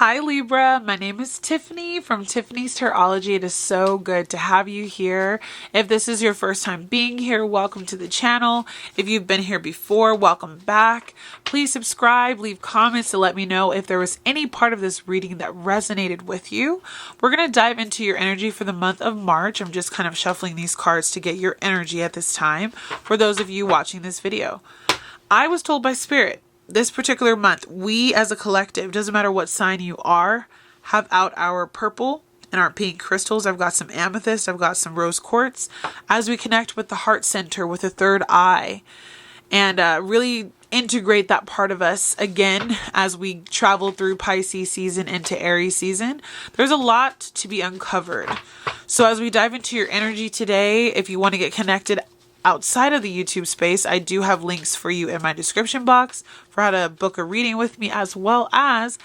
Hi Libra, my name is Tiffany from Tiffany's Tarology. It is so good to have you here. If this is your first time being here, welcome to the channel. If you've been here before, welcome back. Please subscribe, leave comments to let me know if there was any part of this reading that resonated with you. We're going to dive into your energy for the month of March. I'm just kind of shuffling these cards to get your energy at this time for those of you watching this video. I was told by Spirit, this particular month, we as a collective, doesn't matter what sign you are, have out our purple and our pink crystals. I've got some amethyst, I've got some rose quartz, as we connect with the heart center, with the third eye, and really integrate that part of us again as we travel through Pisces season into Aries season. There's a lot to be uncovered. So as we dive into your energy today, if you want to get connected outside of the YouTube space, I do have links for you in my description box for how to book a reading with me, as well as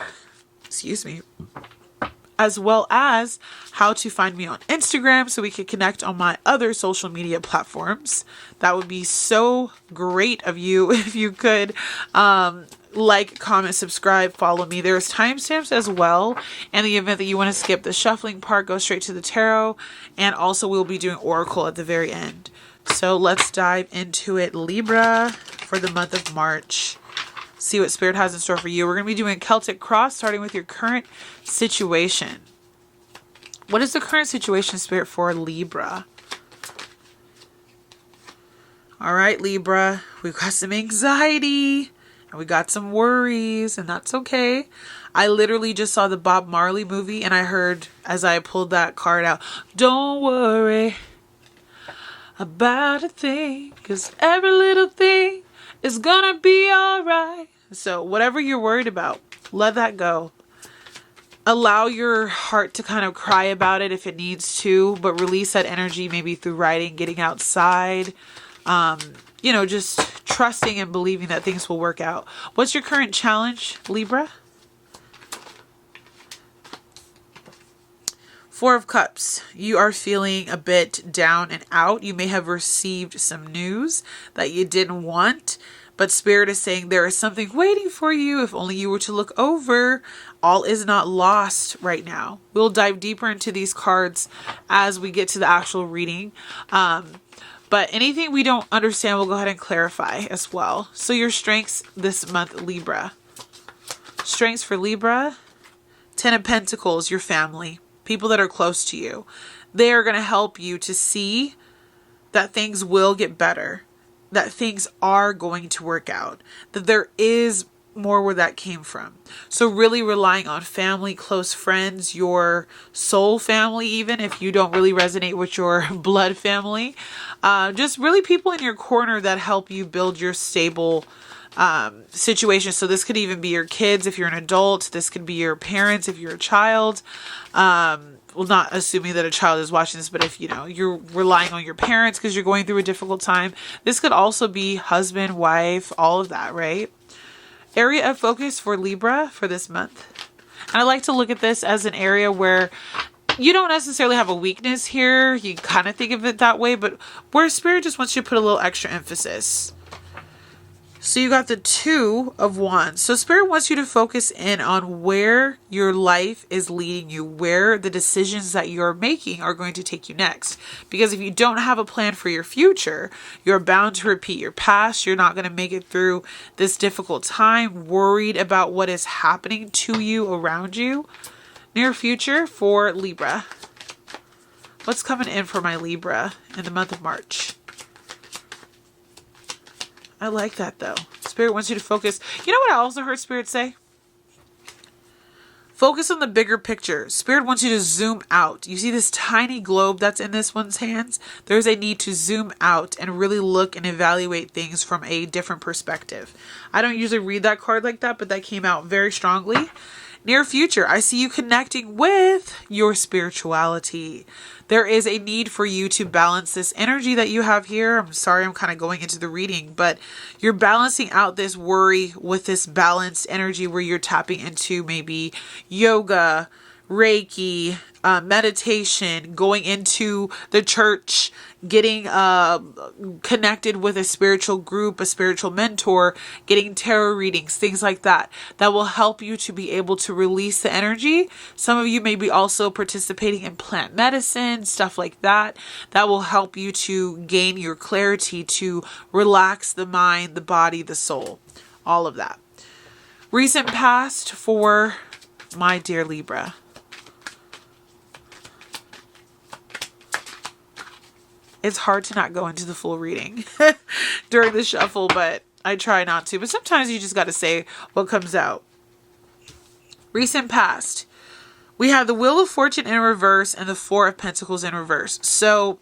how to find me on Instagram so we can connect on my other social media platforms. That would be so great of you if you could like, comment, subscribe, follow me. There's timestamps as well. In the event that you want to skip the shuffling part, go straight to the tarot. And also we'll be doing Oracle at the very end. So let's dive into it, Libra, for the month of March. See what Spirit has in store for you. We're going to be doing Celtic Cross, starting with your current situation. What is the current situation, Spirit, for Libra? All right, Libra, we've got some anxiety and we got some worries, and that's okay. I literally just saw the Bob Marley movie and I heard, as I pulled that card out, don't worry about a thing, 'cause every little thing is gonna be all right. So whatever you're worried about, let that go. Allow your heart to kind of cry about it if it needs to, but release that energy maybe through writing, getting outside, just trusting and believing that things will work out. What's your current challenge, Libra? Four of Cups. You are feeling a bit down and out. You may have received some news that you didn't want, but Spirit is saying there is something waiting for you if only you were to look over. All is not lost right now. We'll dive deeper into these cards as we get to the actual reading. But anything we don't understand, we'll go ahead and clarify as well. So your strengths this month, Libra. Strengths for Libra. 10 of Pentacles, your family. People that are close to you. They are going to help you to see that things will get better, that things are going to work out, that there is more where that came from. So really relying on family, close friends, your soul family, even if you don't really resonate with your blood family, just really people in your corner that help you build your stable situation. So this could even be your kids if you're an adult. This could be your parents if you're a child. Well, not assuming that a child is watching this, but if you're relying on your parents because you're going through a difficult time. This could also be husband, wife, all of that, right? Area of focus for Libra for this month. And I like to look at this as an area where you don't necessarily have a weakness here. You kind of think of it that way, but where Spirit just wants you to put a little extra emphasis. So you got the Two of Wands. So Spirit wants you to focus in on where your life is leading you, where the decisions that you're making are going to take you next. Because if you don't have a plan for your future, you're bound to repeat your past. You're not going to make it through this difficult time, worried about what is happening to you, around you. Near future for Libra. What's coming in for my Libra in the month of March? I like that though. Spirit wants you to focus. You know what I also heard Spirit say? Focus on the bigger picture. Spirit wants you to zoom out. You see this tiny globe that's in this one's hands? There's a need to zoom out and really look and evaluate things from a different perspective. I don't usually read that card like that, but that came out very strongly. Near future, I see you connecting with your spirituality. There is a need for you to balance this energy that you have here. I'm sorry, I'm kind of going into the reading, but you're balancing out this worry with this balanced energy where you're tapping into maybe yoga, reiki, meditation, going into the church, getting connected with a spiritual group, a spiritual mentor, getting tarot readings, things like that, that will help you to be able to release the energy. Some of you may be also participating in plant medicine, stuff like that, that will help you to gain your clarity, to relax the mind, the body, the soul, all of that. Recent past for my dear Libra. It's hard to not go into the full reading during the shuffle, but I try not to. But sometimes you just got to say what comes out. Recent past. We have the Wheel of Fortune in reverse and the Four of Pentacles in reverse. So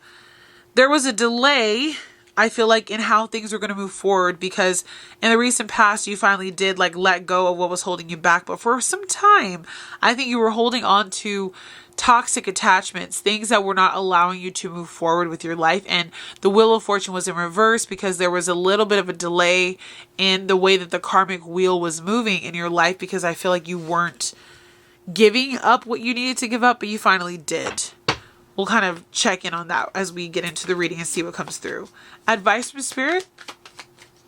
there was a delay, I feel like, in how things were going to move forward, because in the recent past, you finally did like let go of what was holding you back. But for some time, I think you were holding on to toxic attachments, things that were not allowing you to move forward with your life. And the Wheel of Fortune was in reverse because there was a little bit of a delay in the way that the karmic wheel was moving in your life, because I feel like you weren't giving up what you needed to give up, but you finally did. We'll kind of check in on that as we get into the reading and see what comes through. Advice from Spirit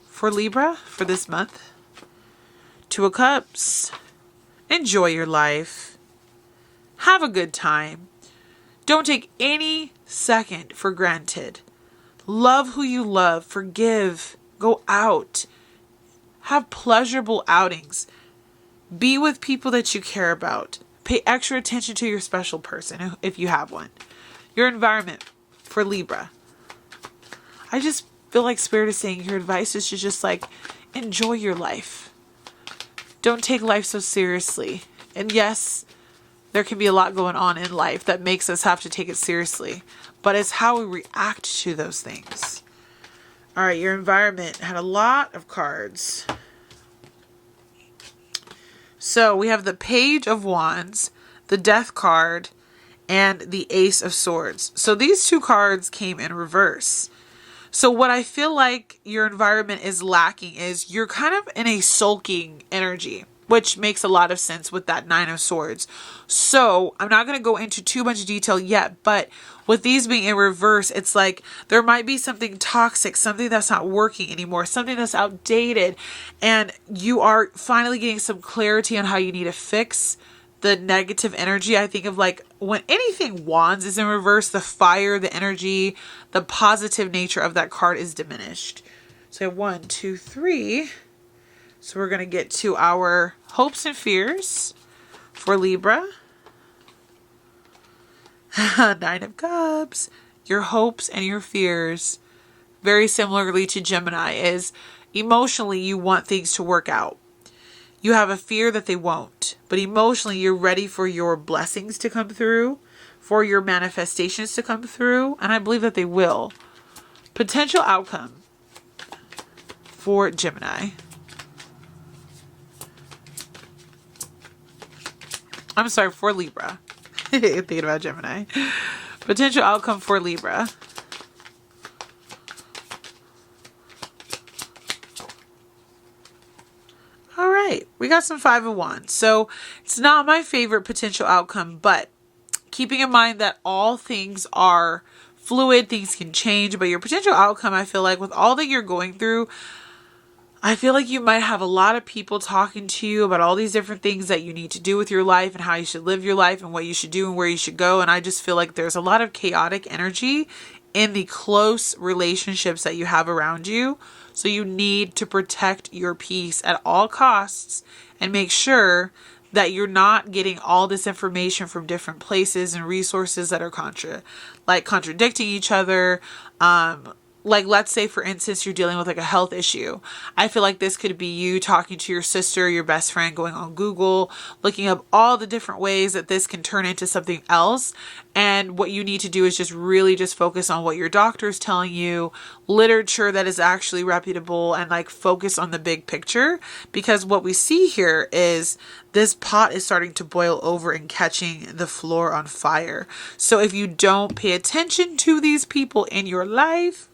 for Libra for this month. Two of Cups. Enjoy your life. Have a good time. Don't take any second for granted. Love who you love. Forgive. Go out. Have pleasurable outings. Be with people that you care about. Pay extra attention to your special person if you have one. Your environment for Libra. I just feel like Spirit is saying your advice is to just like enjoy your life. Don't take life so seriously. And yes, there can be a lot going on in life that makes us have to take it seriously, but it's how we react to those things. All right, your environment had a lot of cards. So we have the Page of Wands, the Death card, and the Ace of Swords. So these two cards came in reverse. So what I feel like your environment is lacking is you're kind of in a sulking energy, which makes a lot of sense with that Nine of Swords. So I'm not going to go into too much detail yet, but with these being in reverse, it's like there might be something toxic, something that's not working anymore, something that's outdated, and you are finally getting some clarity on how you need to fix the negative energy. I think of like when anything Wands is in reverse, the fire, the energy, the positive nature of that card is diminished. So I have 1, 2, 3. So we're going to get to our hopes and fears for Libra. Nine of Cups. Your hopes and your fears, very similarly to Gemini, is emotionally you want things to work out. You have a fear that they won't, but emotionally you're ready for your blessings to come through, for your manifestations to come through, and I believe that they will. Potential outcome for Gemini. I'm sorry, for Libra. Thinking about Gemini. Potential outcome for Libra. All right, we got some Five of Wands. So it's not my favorite potential outcome, but keeping in mind that all things are fluid, things can change, but your potential outcome, I feel like with all that you're going through, I feel like you might have a lot of people talking to you about all these different things that you need to do with your life and how you should live your life and what you should do and where you should go. And I just feel like there's a lot of chaotic energy in the close relationships that you have around you. So you need to protect your peace at all costs and make sure that you're not getting all this information from different places and resources that are contradicting each other. Like, let's say, for instance, you're dealing with like a health issue. I feel like this could be you talking to your sister, your best friend, going on Google, looking up all the different ways that this can turn into something else. And what you need to do is just really just focus on what your doctor is telling you, literature that is actually reputable, and like focus on the big picture. Because what we see here is this pot is starting to boil over and catching the floor on fire. So if you don't pay attention to these people in your life,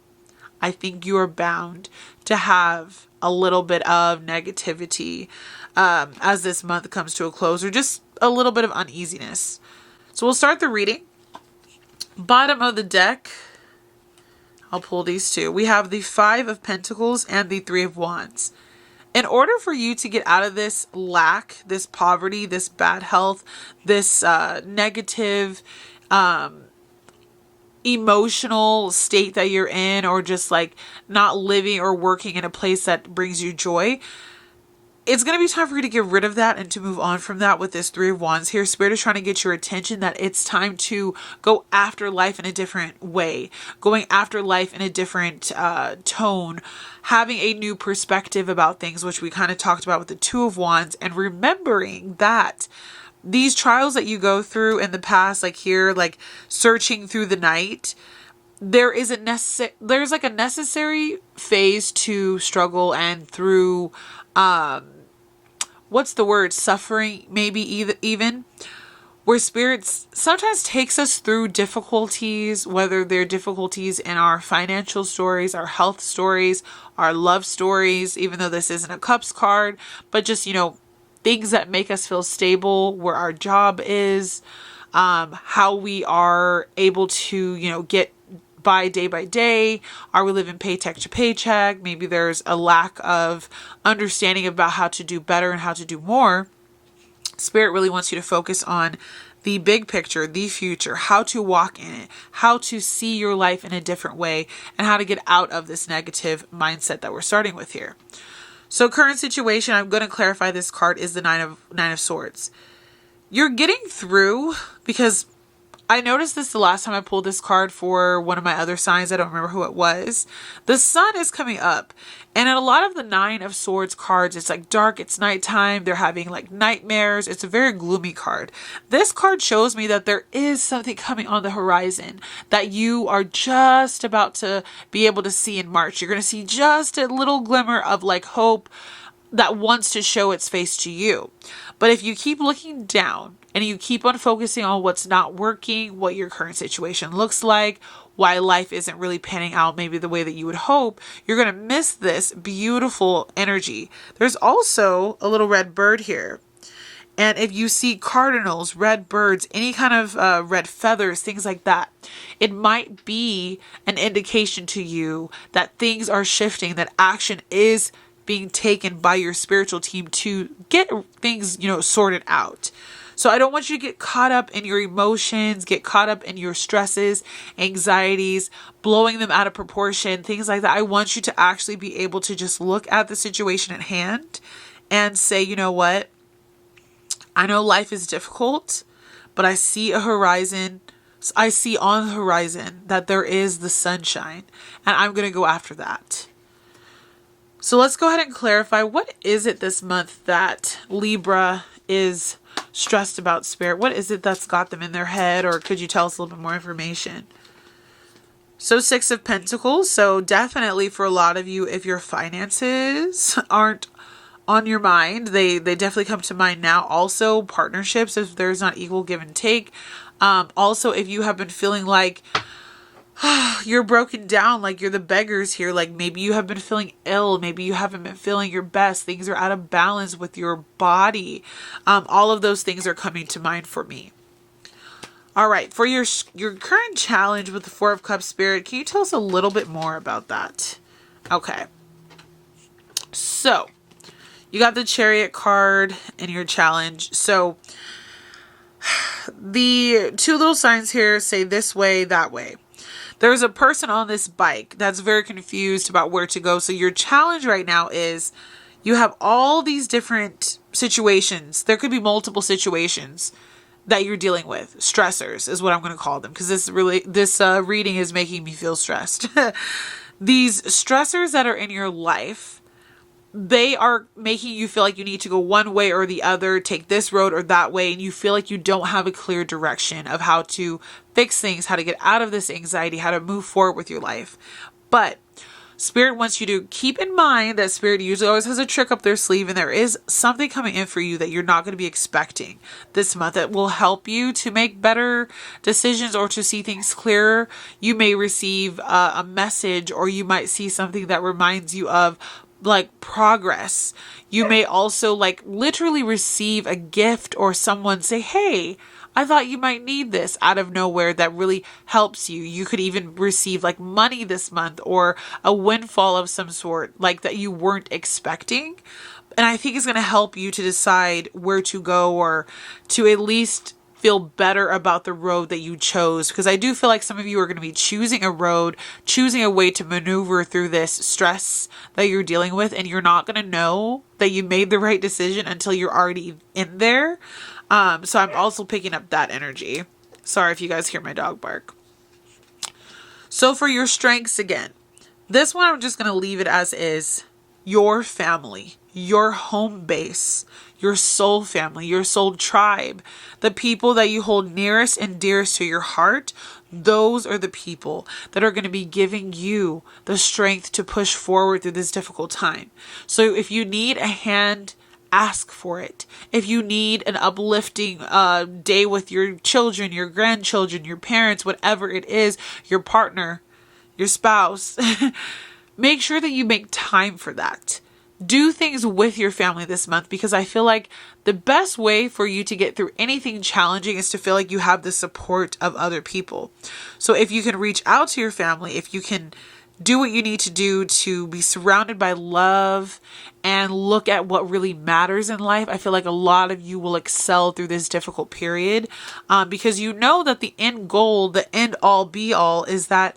I think you are bound to have a little bit of negativity as this month comes to a close, or just a little bit of uneasiness. So we'll start the reading. Bottom of the deck, I'll pull these two. We have the Five of Pentacles and the Three of Wands. In order for you to get out of this lack, this poverty, this bad health, this negative emotional state that you're in, or just like not living or working in a place that brings you joy, it's going to be time for you to get rid of that and to move on from that with this Three of Wands here. Spirit is trying to get your attention that it's time to go after life in a different way, going after life in a different tone, having a new perspective about things, which we kind of talked about with the Two of Wands, and remembering that these trials that you go through in the past, like here, like searching through the night, there's like a necessary phase to struggle and through suffering, maybe even where spirits sometimes takes us through difficulties, whether they're difficulties in our financial stories, our health stories, our love stories, even though this isn't a cups card, but just, things that make us feel stable, where our job is, how we are able to, get by day, are we living paycheck to paycheck? Maybe there's a lack of understanding about how to do better and how to do more. Spirit really wants you to focus on the big picture, the future, how to walk in it, how to see your life in a different way, and how to get out of this negative mindset that we're starting with here. So current situation, I'm going to clarify this card, is the Nine of Swords. You're getting through, because I noticed this the last time I pulled this card for one of my other signs. I don't remember who it was. The sun is coming up. And in a lot of the Nine of Swords cards, it's like dark, it's nighttime, they're having like nightmares. It's a very gloomy card. This card shows me that there is something coming on the horizon that you are just about to be able to see in March. You're going to see just a little glimmer of like hope that wants to show its face to you. But if you keep looking down and you keep on focusing on what's not working, what your current situation looks like, why life isn't really panning out maybe the way that you would hope, you're going to miss this beautiful energy. There's also a little red bird here. And if you see cardinals, red birds, any kind of red feathers, things like that, it might be an indication to you that things are shifting, that action is being taken by your spiritual team to get things, sorted out. So I don't want you to get caught up in your emotions, get caught up in your stresses, anxieties, blowing them out of proportion, things like that. I want you to actually be able to just look at the situation at hand and say, you know what? I know life is difficult, but I see a horizon. I see on the horizon that there is the sunshine, and I'm going to go after that. So let's go ahead and clarify, what is it this month that Libra is stressed about, Spirit? What is it that's got them in their head? Or could you tell us a little bit more information? So Six of Pentacles. So definitely for a lot of you, if your finances aren't on your mind, they definitely come to mind now. Also partnerships, if there's not equal give and take. Also, if you have been feeling like you're broken down, like you're the beggars here, like maybe you have been feeling ill, maybe you haven't been feeling your best, things are out of balance with your body, all of those things are coming to mind for me. All right, for your current challenge with the Four of Cups, Spirit, can you tell us a little bit more about that? Okay, so you got the Chariot card in your challenge. So the two little signs here say this way, that way. There's a person on this bike that's very confused about where to go. So your challenge right now is you have all these different situations. There could be multiple situations that you're dealing with. Stressors is what I'm going to call them, because this reading is making me feel stressed. These stressors that are in your life, they are making you feel like you need to go one way or the other, take this road or that way, and you feel like you don't have a clear direction of how to fix things, how to get out of this anxiety, how to move forward with your life. But Spirit wants you to keep in mind that Spirit usually always has a trick up their sleeve, and there is something coming in for you that you're not going to be expecting this month that will help you to make better decisions or to see things clearer. You may receive a message, or you might see something that reminds you of like progress. You may also like literally receive a gift or someone say, hey, I thought you might need this out of nowhere that really helps you. You could even receive like money this month or a windfall of some sort like that you weren't expecting. And I think it's going to help you to decide where to go or to at least feel better about the road that you chose. Because I do feel like some of you are going to be choosing a road, choosing a way to maneuver through this stress that you're dealing with. And you're not going to know that you made the right decision until you're already in there. So I'm also picking up that energy. Sorry if you guys hear my dog bark. So for your strengths again, this one I'm just going to leave it as is. Your family, your home base, your soul family, your soul tribe, the people that you hold nearest and dearest to your heart, those are the people that are going to be giving you the strength to push forward through this difficult time. So if you need a hand, ask for it. If you need an uplifting day with your children, your grandchildren, your parents, whatever it is, your partner, your spouse, make sure that you make time for that. Do things with your family this month, because I feel like the best way for you to get through anything challenging is to feel like you have the support of other people. So if you can reach out to your family, if you can do what you need to do to be surrounded by love and look at what really matters in life, I feel like a lot of you will excel through this difficult period, because you know that the end goal, the end all be all is that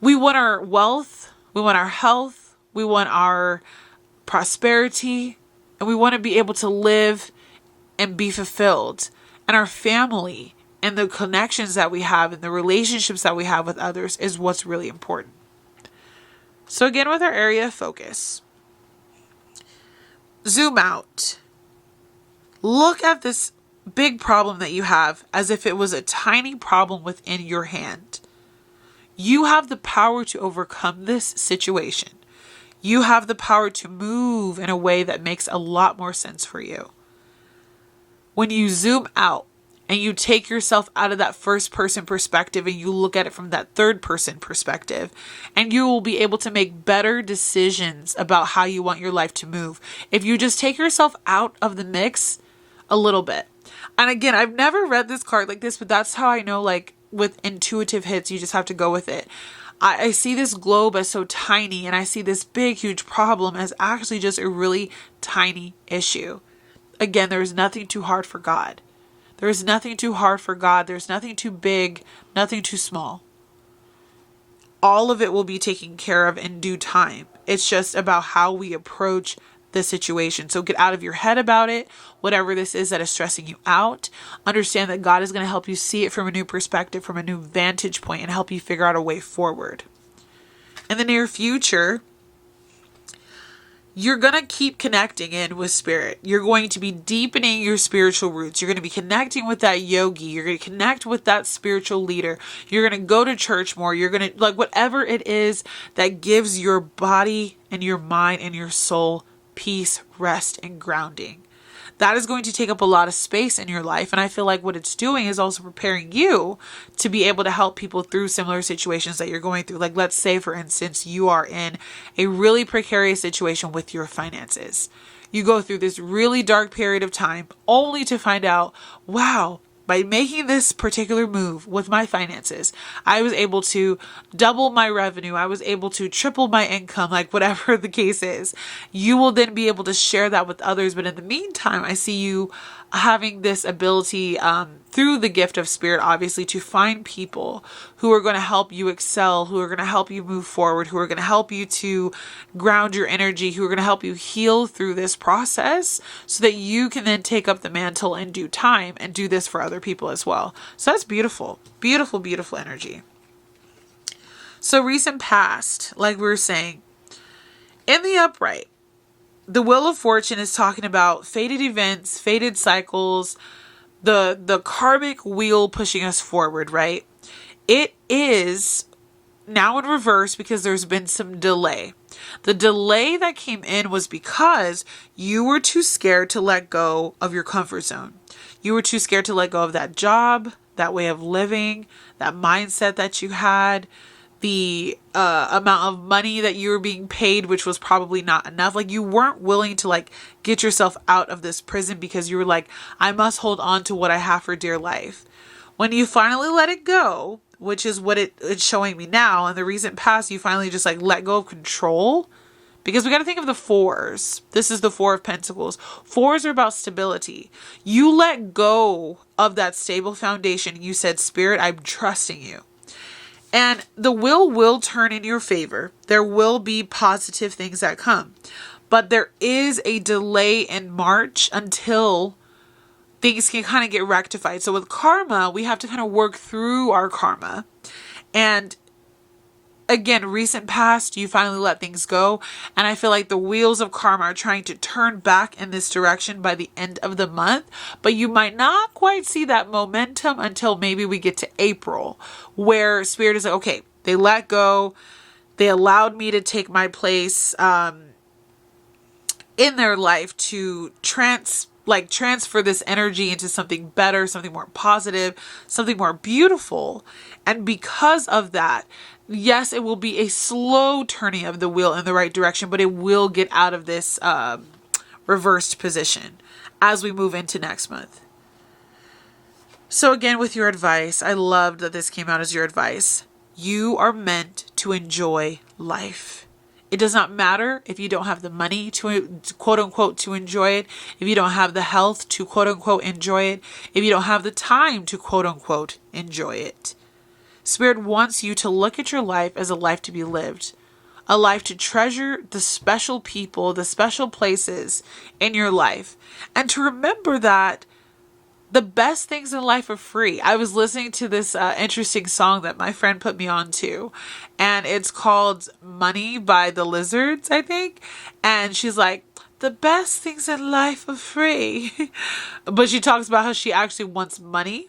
we want our wealth, we want our health, we want our prosperity, and we want to be able to live and be fulfilled. And our family and the connections that we have and the relationships that we have with others is what's really important. So again, with our area of focus, zoom out. Look at this big problem that you have as if it was a tiny problem within your hand. You have the power to overcome this situation. You have the power to move in a way that makes a lot more sense for you. When you zoom out and you take yourself out of that first person perspective and you look at it from that third person perspective, and you will be able to make better decisions about how you want your life to move. If you just take yourself out of the mix a little bit. And again, I've never read this card like this, but that's how I know, like with intuitive hits, you just have to go with it. I see this globe as so tiny, and I see this big, huge problem as actually just a really tiny issue. Again, there is nothing too hard for God. There is nothing too hard for God. There's nothing too big, nothing too small. All of it will be taken care of in due time. It's just about how we approach the situation. So get out of your head about it. Whatever this is that is stressing you out, understand that God is going to help you see it from a new perspective, from a new vantage point, and help you figure out a way forward. In the near future, you're going to keep connecting in with spirit. You're going to be deepening your spiritual roots. You're going to be connecting with that yogi. You're going to connect with that spiritual leader. You're going to go to church more. You're going to, like, whatever it is that gives your body and your mind and your soul peace, rest, and grounding. That is going to take up a lot of space in your life. And I feel like what it's doing is also preparing you to be able to help people through similar situations that you're going through. Like, let's say, for instance, you are in a really precarious situation with your finances. You go through this really dark period of time only to find out, wow, by making this particular move with my finances, I was able to double my revenue. I was able to triple my income, like whatever the case is. You will then be able to share that with others. But in the meantime, I see you having this ability through the gift of spirit, obviously, to find people who are going to help you excel, who are going to help you move forward, who are going to help you to ground your energy, who are going to help you heal through this process so that you can then take up the mantle in due time and do this for other people as well. So that's beautiful, beautiful, beautiful energy. So recent past, like we were saying, in the upright, the Wheel of Fortune is talking about fated events, fated cycles, the karmic wheel pushing us forward, right? It is now in reverse because there's been some delay. The delay that came in was because you were too scared to let go of your comfort zone. You were too scared to let go of that job, that way of living, that mindset that you had, the amount of money that you were being paid, which was probably not enough. Like, you weren't willing to like get yourself out of this prison because you were like, I must hold on to what I have for dear life. When you finally let it go, which is what it's showing me now, in the recent past, you finally just like let go of control. Because we got to think of the fours. This is the Four of Pentacles. Fours are about stability. You let go of that stable foundation. You said, Spirit, I'm trusting you. And the will turn in your favor. There will be positive things that come. But there is a delay in March until things can kind of get rectified. So with karma, we have to kind of work through our karma. And again, recent past, you finally let things go. And I feel like the wheels of karma are trying to turn back in this direction by the end of the month. But you might not quite see that momentum until maybe we get to April, where Spirit is like, okay, they let go. They allowed me to take my place in their life to transfer this energy into something better, something more positive, something more beautiful. And because of that, yes, it will be a slow turning of the wheel in the right direction, but it will get out of this reversed position as we move into next month. So again, with your advice, I loved that this came out as your advice. You are meant to enjoy life. It does not matter if you don't have the money to quote unquote to enjoy it, if you don't have the health to quote unquote enjoy it, if you don't have the time to quote unquote enjoy it. Spirit wants you to look at your life as a life to be lived, a life to treasure the special people, the special places in your life, and to remember that the best things in life are free. I was listening to this interesting song that my friend put me on to, and it's called Money by the Lizards, I think. And she's like, the best things in life are free. But she talks about how she actually wants money.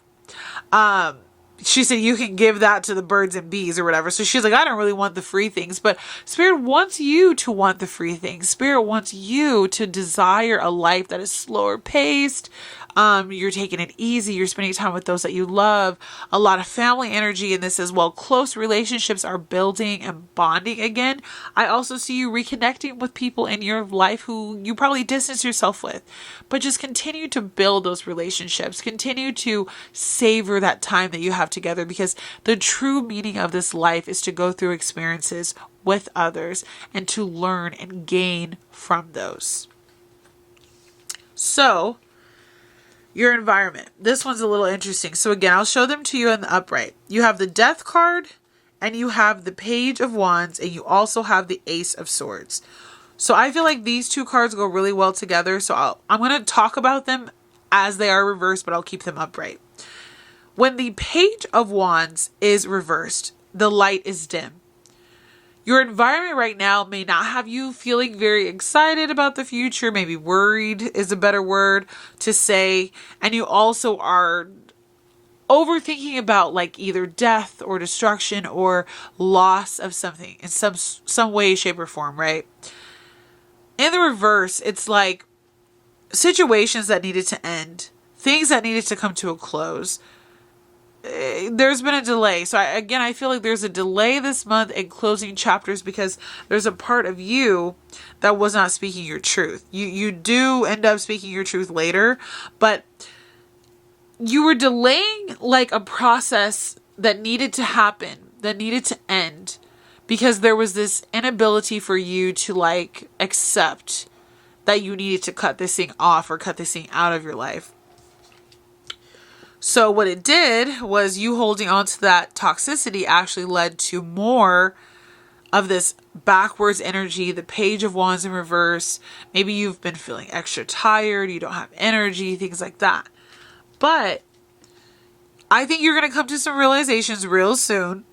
She said you can give that to the birds and bees or whatever. So she's like, I don't really want the free things, but Spirit wants you to want the free things. Spirit wants you to desire a life that is slower paced. You're taking it easy. You're spending time with those that you love. A lot of family energy in this as well. Close relationships are building and bonding again. I also see you reconnecting with people in your life who you probably distance yourself with, but just continue to build those relationships. Continue to savor that time that you have together, because the true meaning of this life is to go through experiences with others and to learn and gain from those. So, your environment. This one's a little interesting. So again, I'll show them to you in the upright. You have the Death card, and you have the Page of Wands, and you also have the Ace of Swords. So I feel like these two cards go really well together. So I'm going to talk about them as they are reversed, but I'll keep them upright. When the Page of Wands is reversed, the light is dim. Your environment right now may not have you feeling very excited about the future. Maybe worried is a better word to say. And you also are overthinking about like either death or destruction or loss of something in some way, shape, or form, right? In the reverse, it's like situations that needed to end, things that needed to come to a close. There's been a delay. So I feel like there's a delay this month in closing chapters because there's a part of you that was not speaking your truth. You do end up speaking your truth later, but you were delaying like a process that needed to happen, that needed to end, because there was this inability for you to like accept that you needed to cut this thing off or cut this thing out of your life. So what it did was you holding on to that toxicity actually led to more of this backwards energy, the Page of Wands in reverse. Maybe you've been feeling extra tired, you don't have energy, things like that. But I think you're going to come to some realizations real soon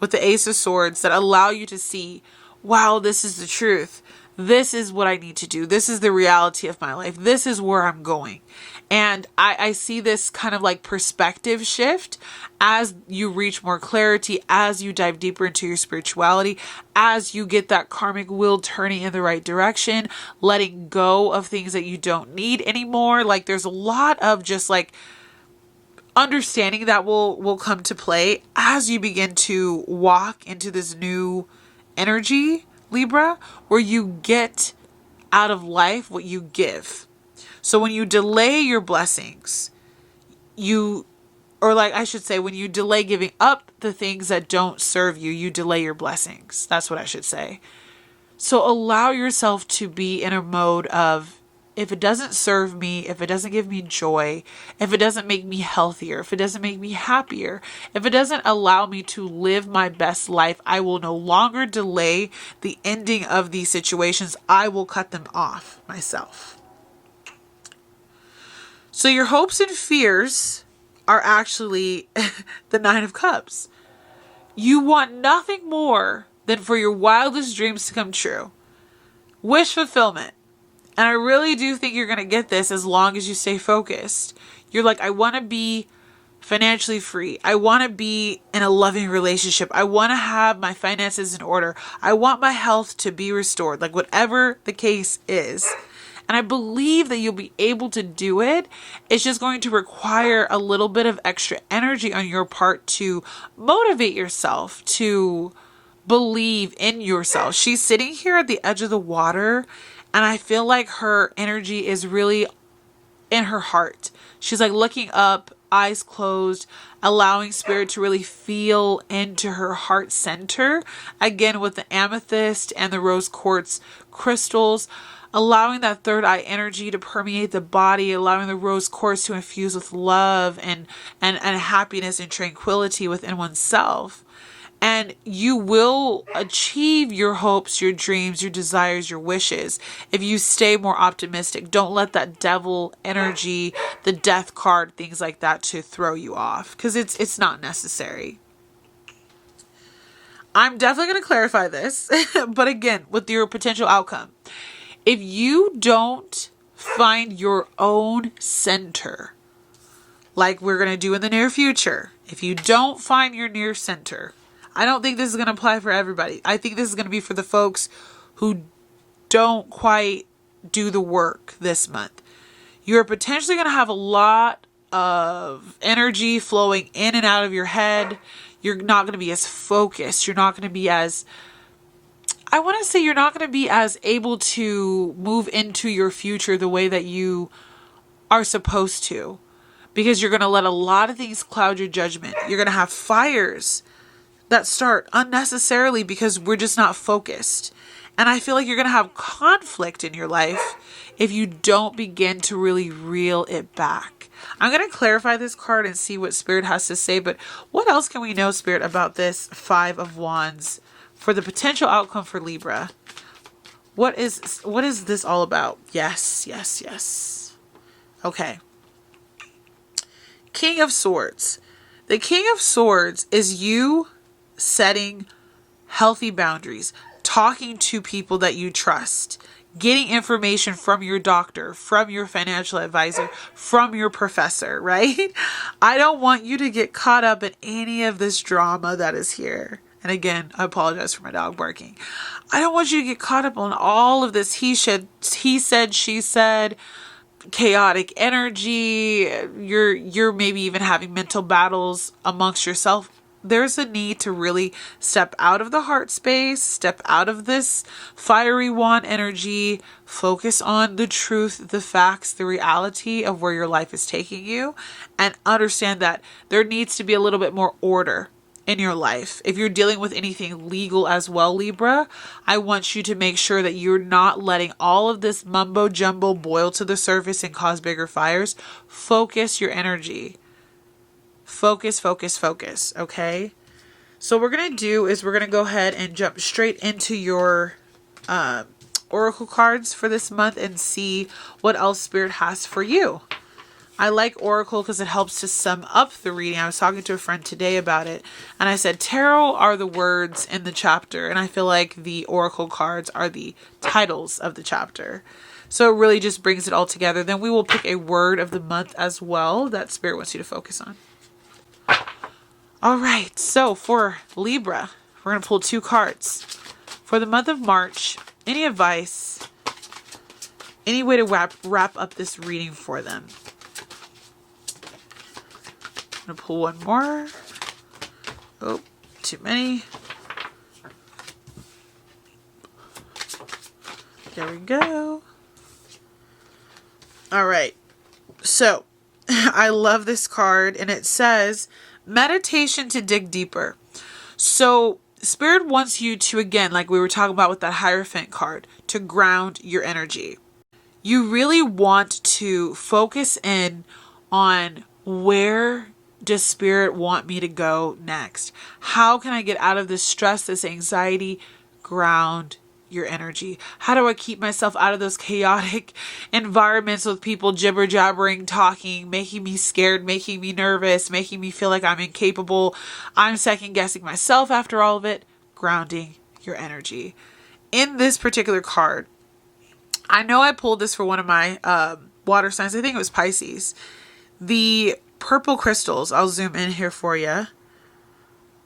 with the Ace of Swords that allow you to see, wow, this is the truth. This is what I need to do. This is the reality of my life. This is where I'm going. And I see this kind of like perspective shift as you reach more clarity, as you dive deeper into your spirituality, as you get that karmic wheel turning in the right direction, letting go of things that you don't need anymore. Like there's a lot of just like understanding that will come to play as you begin to walk into this new energy, Libra, where you get out of life what you give. So when you delay your blessings, when you delay giving up the things that don't serve you, you delay your blessings. That's what I should say. So allow yourself to be in a mode of, if it doesn't serve me, if it doesn't give me joy, if it doesn't make me healthier, if it doesn't make me happier, if it doesn't allow me to live my best life, I will no longer delay the ending of these situations. I will cut them off myself. So your hopes and fears are actually the Nine of Cups. You want nothing more than for your wildest dreams to come true. Wish fulfillment. And I really do think you're going to get this as long as you stay focused. You're like, I want to be financially free. I want to be in a loving relationship. I want to have my finances in order. I want my health to be restored. Like whatever the case is. And I believe that you'll be able to do it. It's just going to require a little bit of extra energy on your part to motivate yourself, to believe in yourself. She's sitting here at the edge of the water, and I feel like her energy is really in her heart. She's like looking up, eyes closed, allowing spirit to really feel into her heart center. Again, with the amethyst and the rose quartz crystals, allowing that third eye energy to permeate the body, allowing the rose quartz to infuse with love and happiness and tranquility within oneself. And you will achieve your hopes, your dreams, your desires, your wishes if you stay more optimistic. Don't let that devil energy, the death card, things like that to throw you off, because it's not necessary. I'm definitely going to clarify this, but again, with your potential outcome. If you don't find your own center, like we're going to do in the near future, if you don't find your near center, I don't think this is going to apply for everybody. I think this is going to be for the folks who don't quite do the work this month. You're potentially going to have a lot of energy flowing in and out of your head. You're not going to be as focused. You're not going to be as, I want to say you're not going to be as able to move into your future the way that you are supposed to, because you're going to let a lot of things cloud your judgment. You're going to have fires that start unnecessarily because we're just not focused. And I feel like you're going to have conflict in your life if you don't begin to really reel it back. I'm going to clarify this card and see what Spirit has to say, but what else can we know, Spirit, about this Five of Wands for the potential outcome for Libra? What is this all about? Yes. Okay. King of Swords. The King of Swords is you setting healthy boundaries, talking to people that you trust, getting information from your doctor, from your financial advisor, from your professor, right? I don't want you to get caught up in any of this drama that is here. And again, I apologize for my dog barking. I don't want you to get caught up on all of this he said, she said, chaotic energy. You're maybe even having mental battles amongst yourself. There's a need to really step out of the heart space, step out of this fiery wand energy, focus on the truth, the facts, the reality of where your life is taking you, and understand that there needs to be a little bit more order in your life. If you're dealing with anything legal as well, Libra, I want you to make sure that you're not letting all of this mumbo jumbo boil to the surface and cause bigger fires. Focus your energy. Focus, okay? So what we're going to do is we're going to go ahead and jump straight into your oracle cards for this month and see what else Spirit has for you. I like oracle because it helps to sum up the reading. I was talking to a friend today about it, and I said tarot are the words in the chapter, and I feel like the oracle cards are the titles of the chapter. So it really just brings it all together. Then we will pick a word of the month as well that Spirit wants you to focus on. All right, so for Libra, we're going to pull 2 cards. For the month of March, any advice, any way to wrap up this reading for them? I'm going to pull one more. Oh, too many. There we go. All right. So, I love this card, and it says, meditation to dig deeper. So, Spirit wants you to, again, like we were talking about with that Hierophant card, to ground your energy. You really want to focus in on where does Spirit want me to go next? How can I get out of this stress, this anxiety? Ground your energy. How do I keep myself out of those chaotic environments with people jibber jabbering, talking, making me scared, making me nervous, making me feel like I'm incapable? I'm second guessing myself after all of it. Grounding your energy. In this particular card, I know I pulled this for one of my water signs. I think it was Pisces. The purple crystals, I'll zoom in here for you.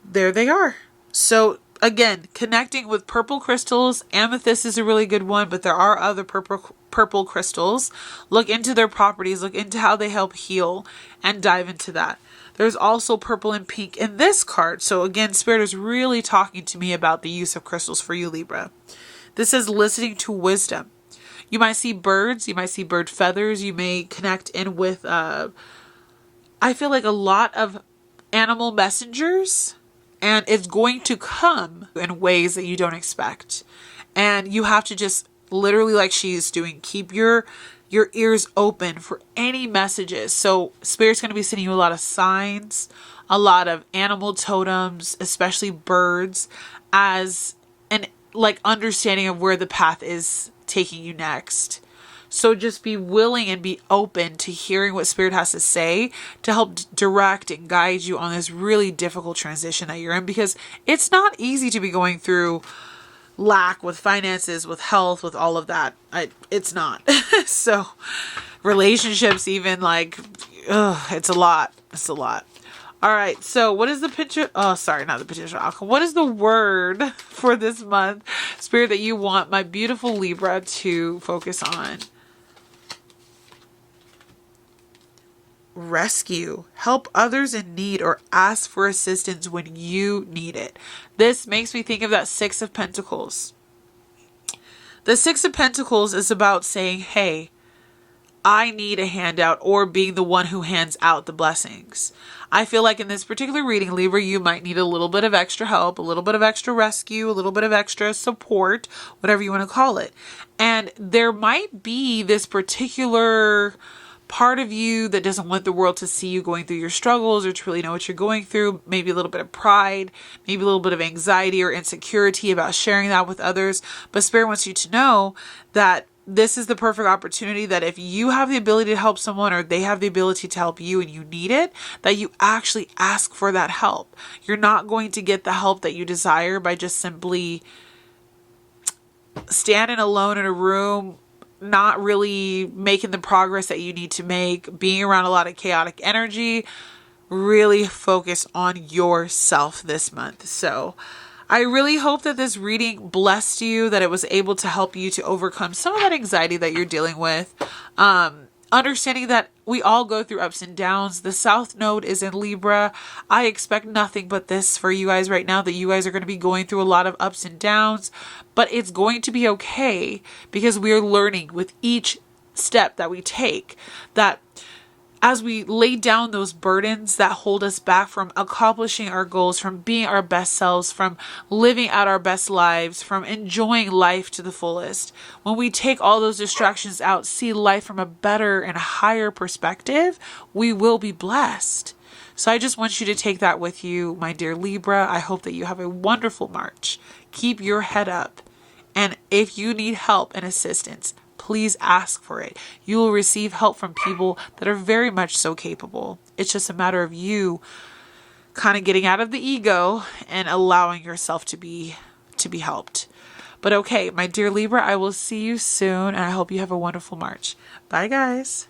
There they are. So again, connecting with purple crystals, amethyst is a really good one, but there are other purple crystals. Look into their properties, look into how they help heal, and dive into that. There's also purple and pink in this card. So again, Spirit is really talking to me about the use of crystals for you, Libra. This is listening to wisdom. You might see birds, you might see bird feathers, you may connect in with, I feel like a lot of animal messengers. And it's going to come in ways that you don't expect. And you have to just literally, like she's doing, keep your ears open for any messages. So Spirit's going to be sending you a lot of signs, a lot of animal totems, especially birds, as an like understanding of where the path is taking you next. So just be willing and be open to hearing what Spirit has to say to help direct and guide you on this really difficult transition that you're in, because it's not easy to be going through lack with finances, with health, with all of that. It's not. So relationships, even, like, it's a lot. It's a lot. All right. So what is the picture? Oh, sorry, not the picture. What is the word for this month, Spirit, that you want my beautiful Libra to focus on? Rescue. Help others in need or ask for assistance when you need it. This makes me think of that Six of Pentacles. The Six of Pentacles is about saying, hey, I need a handout, or being the one who hands out the blessings. I feel like in this particular reading, Libra, you might need a little bit of extra help, a little bit of extra rescue, a little bit of extra support, whatever you want to call it. And there might be this particular part of you that doesn't want the world to see you going through your struggles or to really know what you're going through. Maybe a little bit of pride, maybe a little bit of anxiety or insecurity about sharing that with others. But Spirit wants you to know that this is the perfect opportunity, that if you have the ability to help someone, or they have the ability to help you and you need it, that you actually ask for that help. You're not going to get the help that you desire by just simply standing alone in a room, not really making the progress that you need to make, being around a lot of chaotic energy. Really focus on yourself this month. So I really hope that this reading blessed you, that it was able to help you to overcome some of that anxiety that you're dealing with. Understanding that we all go through ups and downs. The South Node is in Libra. I expect nothing but this for you guys right now, that you guys are going to be going through a lot of ups and downs, but it's going to be okay, because we are learning with each step that we take, that as we lay down those burdens that hold us back from accomplishing our goals, from being our best selves, from living out our best lives, from enjoying life to the fullest, when we take all those distractions out, see life from a better and higher perspective, we will be blessed. So I just want you to take that with you, my dear Libra. I hope that you have a wonderful March. Keep your head up. And if you need help and assistance, please ask for it. You will receive help from people that are very much so capable. It's just a matter of you kind of getting out of the ego and allowing yourself to be helped. But okay, my dear Libra, I will see you soon, and I hope you have a wonderful March. Bye, guys.